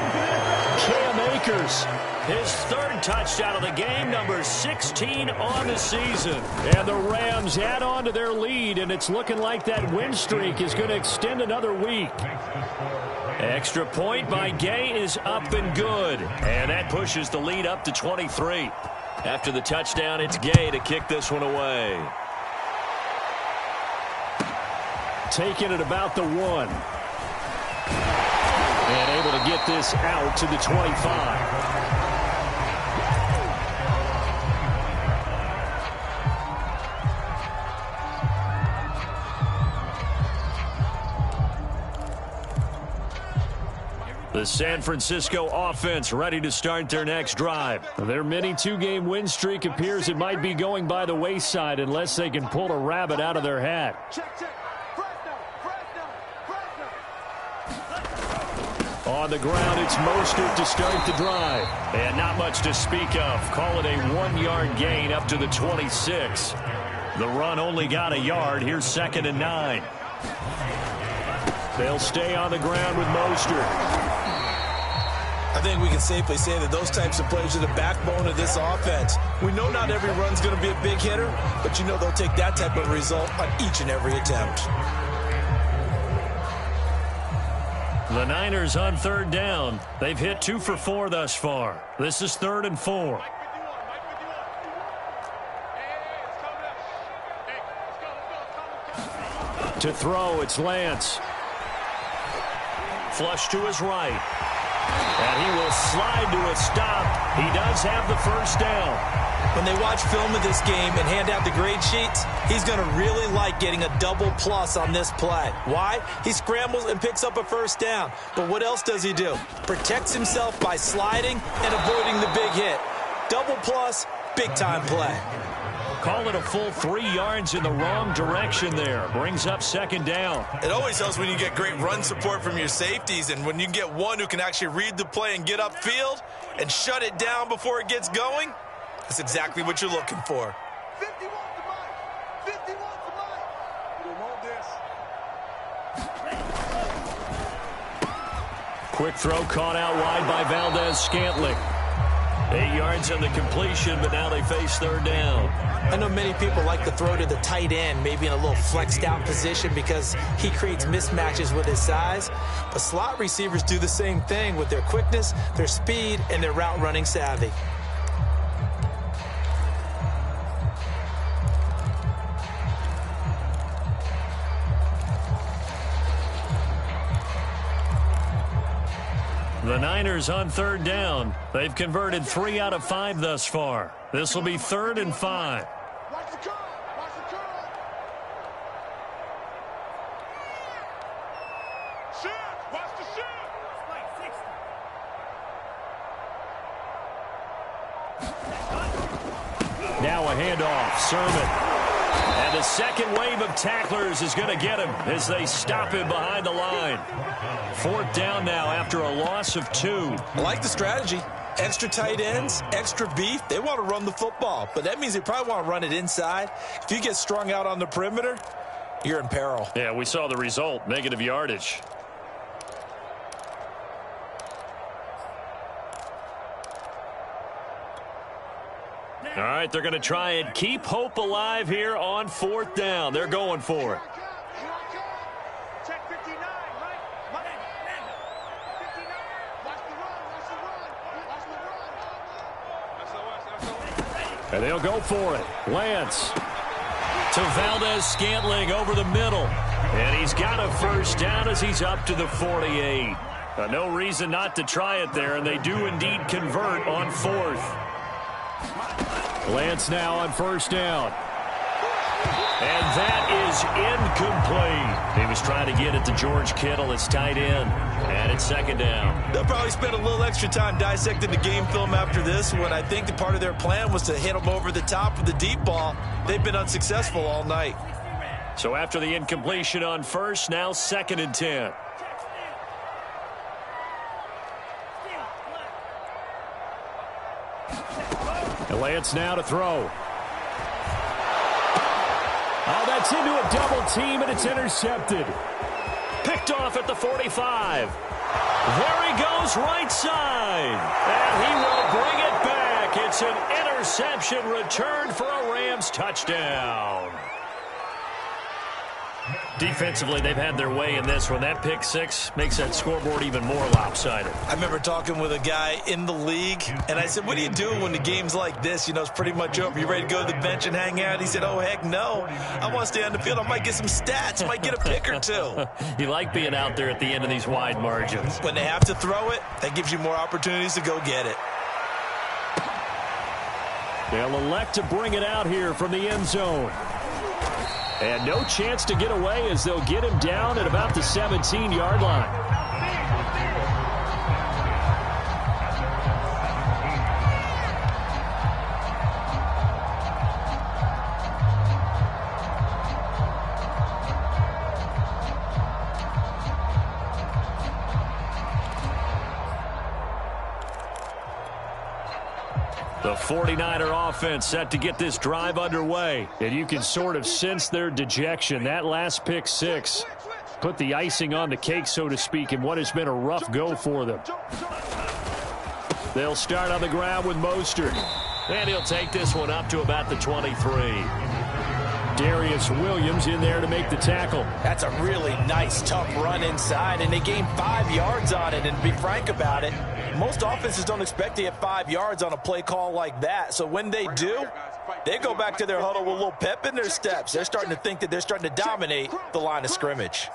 [SPEAKER 4] Cam Akers,
[SPEAKER 1] his third touchdown of the game, number 16 on the season.
[SPEAKER 4] And the Rams add on to their lead, and it's looking like that win streak is going to extend another week.
[SPEAKER 1] Extra point by Gay is up and good. And that pushes the lead up to 23. After the touchdown, it's Gay to kick this one away.
[SPEAKER 4] Taking it about the 1. And able to get this out to the 25.
[SPEAKER 1] The San Francisco offense ready to start their next drive.
[SPEAKER 4] Their mini 2-game win streak appears it might be going by the wayside unless they can pull a rabbit out of their hat. On the ground, it's Mostert to start the drive.
[SPEAKER 1] And not much to speak of. Call it a 1-yard gain up to the 26. The run only got a yard. Here's 2nd and 9.
[SPEAKER 4] They'll stay on the ground with Mostert.
[SPEAKER 2] I think we can safely say that those types of plays are the backbone of this offense. We know not every run's going to be a big hitter, but you know they'll take that type of result on each and every attempt.
[SPEAKER 1] The Niners on 3rd down. They've hit 2 for 4 thus far. This is 3rd and 4.
[SPEAKER 4] To throw, it's Lance.
[SPEAKER 1] Flush to his right. And he will slide to a stop. He does have the first down.
[SPEAKER 2] When they watch film of this game and hand out the grade sheets, he's going to really like getting a double plus on this play. Why? He scrambles and picks up a first down. But what else does he do? Protects himself by sliding and avoiding the big hit. Double plus, big-time play.
[SPEAKER 1] Call it a full 3 yards in the wrong direction there. Brings up 2nd down.
[SPEAKER 5] It always helps when you get great run support from your safeties, and when you get one who can actually read the play and get upfield and shut it down before it gets going, that's exactly what you're looking for.
[SPEAKER 3] 51 to Mike. 51 to Mike. We want this.
[SPEAKER 1] Quick throw caught out wide by Valdez-Scantling. 8 yards on the completion, but now they face 3rd down.
[SPEAKER 2] I know many people like to throw to the tight end, maybe in a little flexed out position because he creates mismatches with his size. But slot receivers do the same thing with their quickness, their speed, and their route running savvy.
[SPEAKER 1] The Niners on 3rd down. They've converted 3 out of 5 thus far. This will be 3rd and 5.
[SPEAKER 3] Watch the curl. Watch the curl. Shift. Watch the shift.
[SPEAKER 4] Now a handoff. Sermon.
[SPEAKER 1] And the second wave of tacklers is going to get him as they stop him behind the line. 4th down now after a loss of 2.
[SPEAKER 2] I like the strategy. Extra tight ends, extra beef. They want to run the football, but that means they probably want to run it inside. If you get strung out on the perimeter, you're in peril.
[SPEAKER 1] Yeah, we saw the result, negative yardage. All right, they're going to try and keep hope alive here on 4th down. They're going for it.
[SPEAKER 3] Check 59, right? 59. Watch the run.
[SPEAKER 1] And they'll go for it. Lance to Valdez-Scantling over the middle. And he's got a first down as he's up to the 48. No reason not to try it there, and they do indeed convert on 4th. Lance now on first down. And that is incomplete. He was trying to get it to George Kittle, his tight end. And it's 2nd down.
[SPEAKER 5] They'll probably spend a little extra time dissecting the game film after this one. I think the part of their plan was to hit them over the top with the deep ball. They've been unsuccessful all night.
[SPEAKER 1] So after the incompletion on first, now 2nd and 10. Lance now to throw. Oh, that's into a double team, and it's intercepted. Picked off at the 45. There he goes, right side. And he will bring it back. It's an interception return for a Rams touchdown. Defensively, they've had their way in this one. That pick six makes that scoreboard even more lopsided.
[SPEAKER 5] I remember talking with a guy in the league, and I said, what do you do when the game's like this? You know, it's pretty much over. You ready to go to the bench and hang out? He said, oh, heck no. I want to stay on the field. I might get some stats. I might get a pick or two.
[SPEAKER 1] You like being out there at the end of these wide margins.
[SPEAKER 5] When they have to throw it, that gives you more opportunities to go get it.
[SPEAKER 1] They'll elect to bring it out here from the end zone. And no chance to get away as they'll get him down at about the 17-yard line. The 49er offense set to get this drive underway. And you can sort of sense their dejection. That last pick six put the icing on the cake, so to speak, in what has been a rough go for them. They'll start on the ground with Mostert. And he'll take this one up to about the 23. Darius Williams in there to make the tackle.
[SPEAKER 2] That's a really nice, tough run inside, and they gained 5 yards on it. And to be frank about it, most offenses don't expect to get 5 yards on a play call like that. So when they do, they go back to their huddle with a little pep in their steps. They're starting to think that they're starting to dominate the line of scrimmage.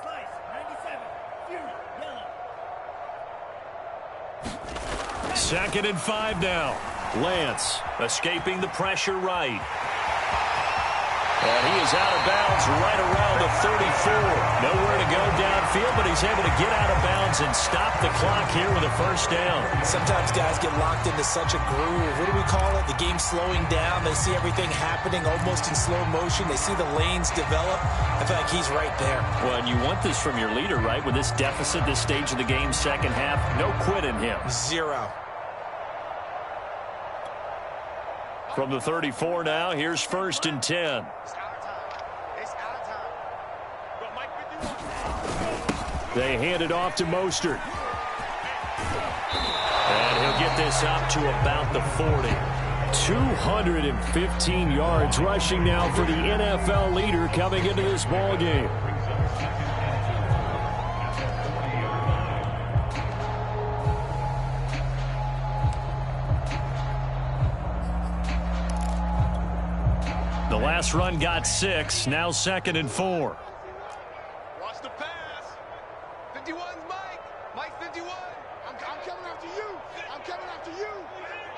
[SPEAKER 1] Second and 5 now. Lance escaping the pressure right. And he is out of bounds right around the 34. Nowhere to go downfield, but he's able to get out of bounds and stop the clock here with a first down.
[SPEAKER 2] Sometimes guys get locked into such a groove. What do we call it? The game slowing down. They see everything happening almost in slow motion. They see the lanes develop. I feel like he's right there.
[SPEAKER 1] Well, and you want this from your leader, right? With this deficit, this stage of the game, second half, no quit in him.
[SPEAKER 2] Zero.
[SPEAKER 1] From the 34 now, here's first and 10. They hand it off to Mostert. And he'll get this up to about the 40. 215 yards rushing now for the NFL leader coming into this ball game. The last run got 6, now second and 4.
[SPEAKER 3] Watch the pass. 51's Mike. Mike 51. I'm coming after you. I'm coming after you.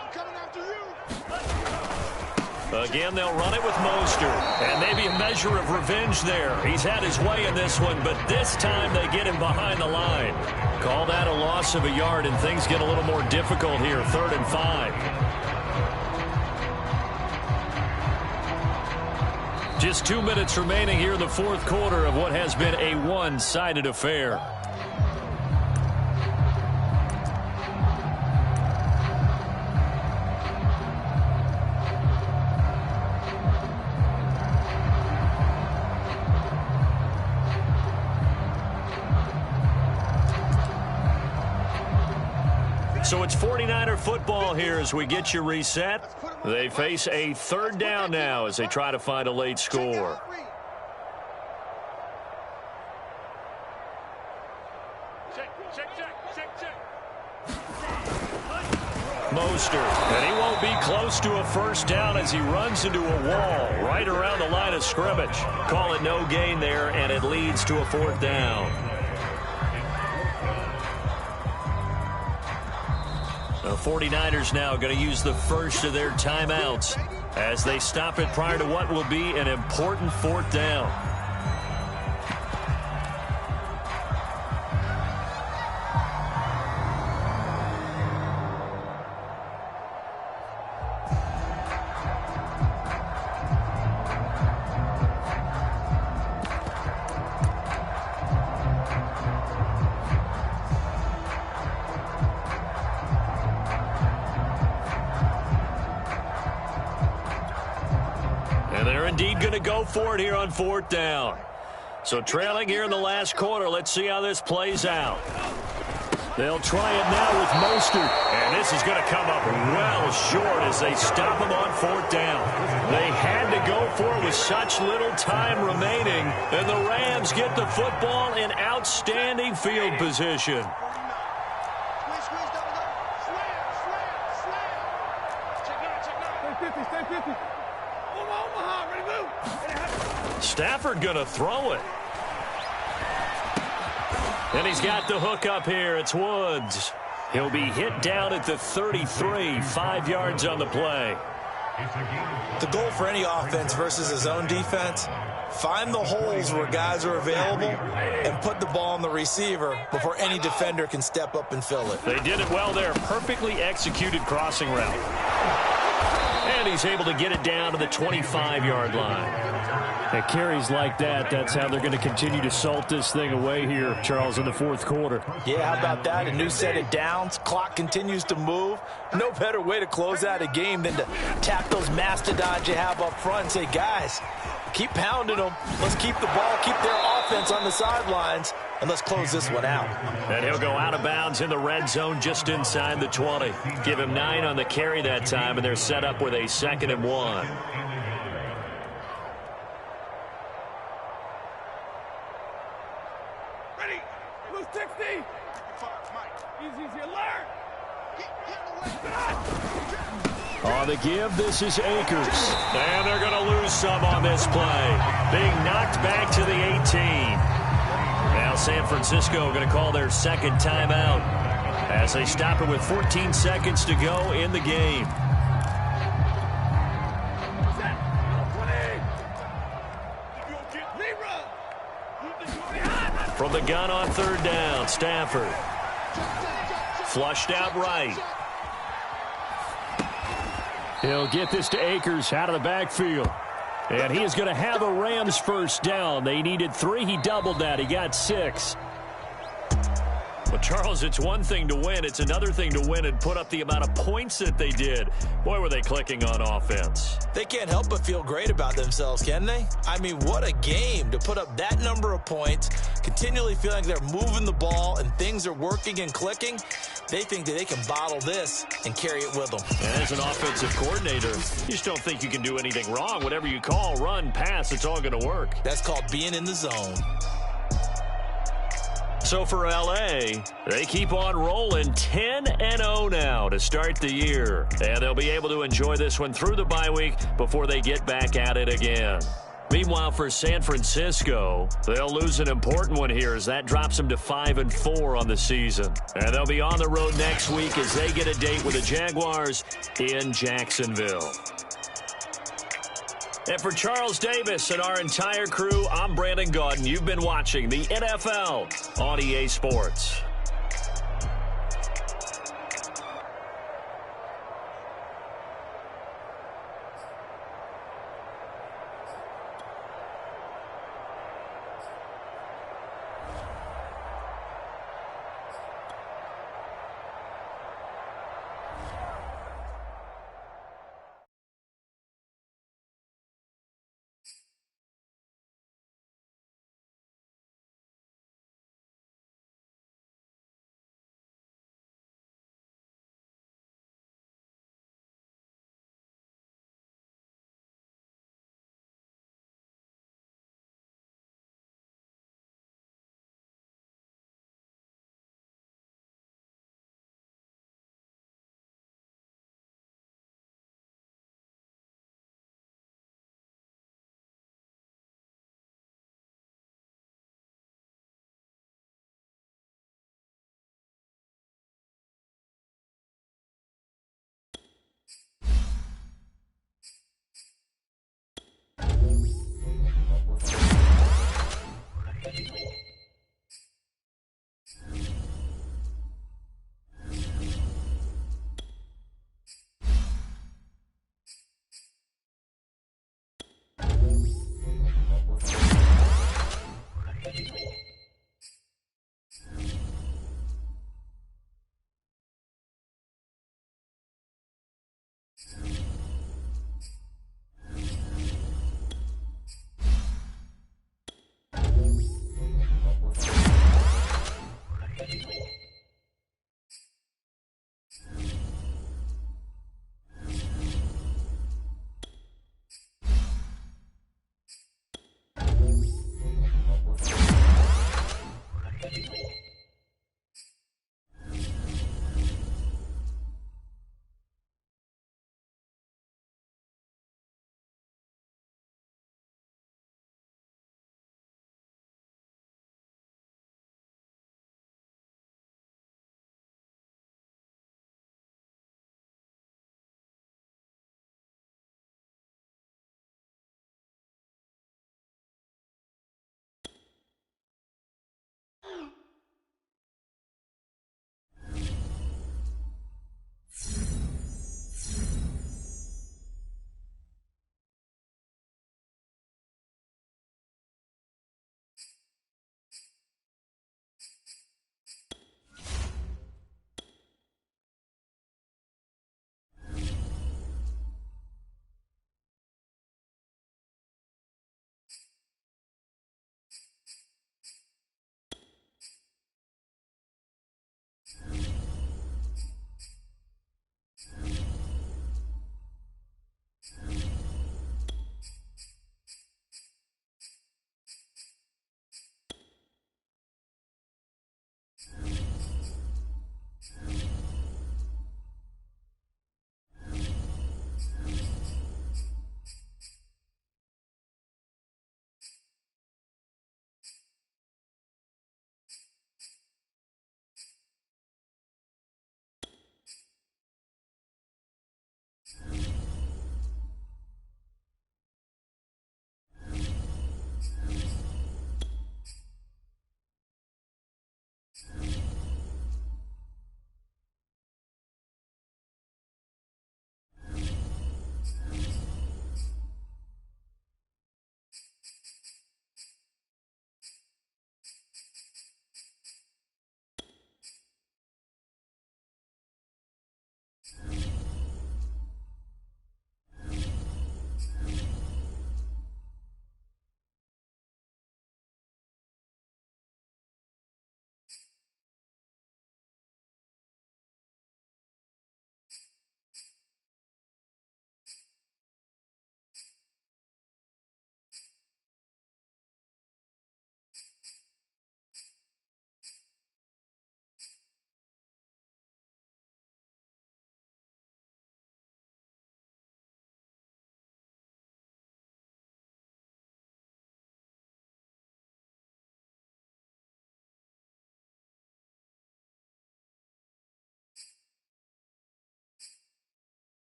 [SPEAKER 3] I'm coming after you.
[SPEAKER 1] Again, they'll run it with Mostert. And maybe a measure of revenge there. He's had his way in this one, but this time they get him behind the line. Call that a loss of a yard, and things get a little more difficult here, 3rd and 5. Just 2 minutes remaining here in the fourth quarter of what has been a one-sided affair. So it's 49er football here as we get you reset. They face a third down now as they try to find a late score. Mostert, and he won't be close to a first down as he runs into a wall right around the line of scrimmage. Call it no gain there, and it leads to a fourth down. The 49ers now going to use the first of their timeouts as they stop it prior to what will be an important fourth down. Indeed going to go for it here on fourth down. So trailing here in the last quarter. Let's see how this plays out. They'll try it now with Mostert. And this is going to come up well short as they stop him on fourth down. They had to go for it with such little time remaining. And the Rams get the football in outstanding field position. Stafford going to throw it. And he's got the hook up here. It's Woods. He'll be hit down at the 33, 5 yards on the play.
[SPEAKER 5] The goal for any offense versus his own defense, find the holes where guys are available and put the ball on the receiver before any defender can step up and fill it.
[SPEAKER 1] They did it well there. Perfectly executed crossing route. And he's able to get it down to the 25-yard line.
[SPEAKER 4] At carries like that, that's how they're going to continue to salt this thing away here, Charles, in the fourth quarter.
[SPEAKER 2] Yeah, how about that? A new set of downs. Clock continues to move. No better way to close out a game than to tap those mastodons you have up front and say, guys, keep pounding them. Let's keep the ball, keep their offense on the sidelines, and let's close this one out.
[SPEAKER 1] And he'll go out of bounds in the red zone just inside the 20. Give him 9 on the carry that time, and they're set up with a 2nd and 1.
[SPEAKER 4] On the give, this is Akers.
[SPEAKER 1] And they're going to lose some on this play. Being knocked back to the 18. Now San Francisco going to call their second timeout as they stop it with 14 seconds to go in the game. From the gun on third down, Stafford. Flushed out right.
[SPEAKER 4] He'll get this to Akers out of the backfield. And he is going to have a Rams first down. They needed 3. He doubled that. He got 6.
[SPEAKER 1] Well, Charles, it's one thing to win. It's another thing to win and put up the amount of points that they did. Boy, were they clicking on offense.
[SPEAKER 5] They can't help but feel great about themselves, can they? I mean, what a game to put up that number of points, continually feeling like they're moving the ball and things are working and clicking. They think that they can bottle this and carry it with them.
[SPEAKER 1] And as an offensive coordinator, you just don't think you can do anything wrong. Whatever you call, run, pass, it's all going to work.
[SPEAKER 5] That's called being in the zone.
[SPEAKER 1] So for L.A., they keep on rolling 10-0 now to start the year. And they'll be able to enjoy this one through the bye week before they get back at it again. Meanwhile, for San Francisco, they'll lose an important one here as that drops them to 5-4 on the season. And they'll be on the road next week as they get a date with the Jaguars in Jacksonville. And for Charles Davis and our entire crew, I'm Brandon Gaudin. You've been watching the NFL on EA Sports.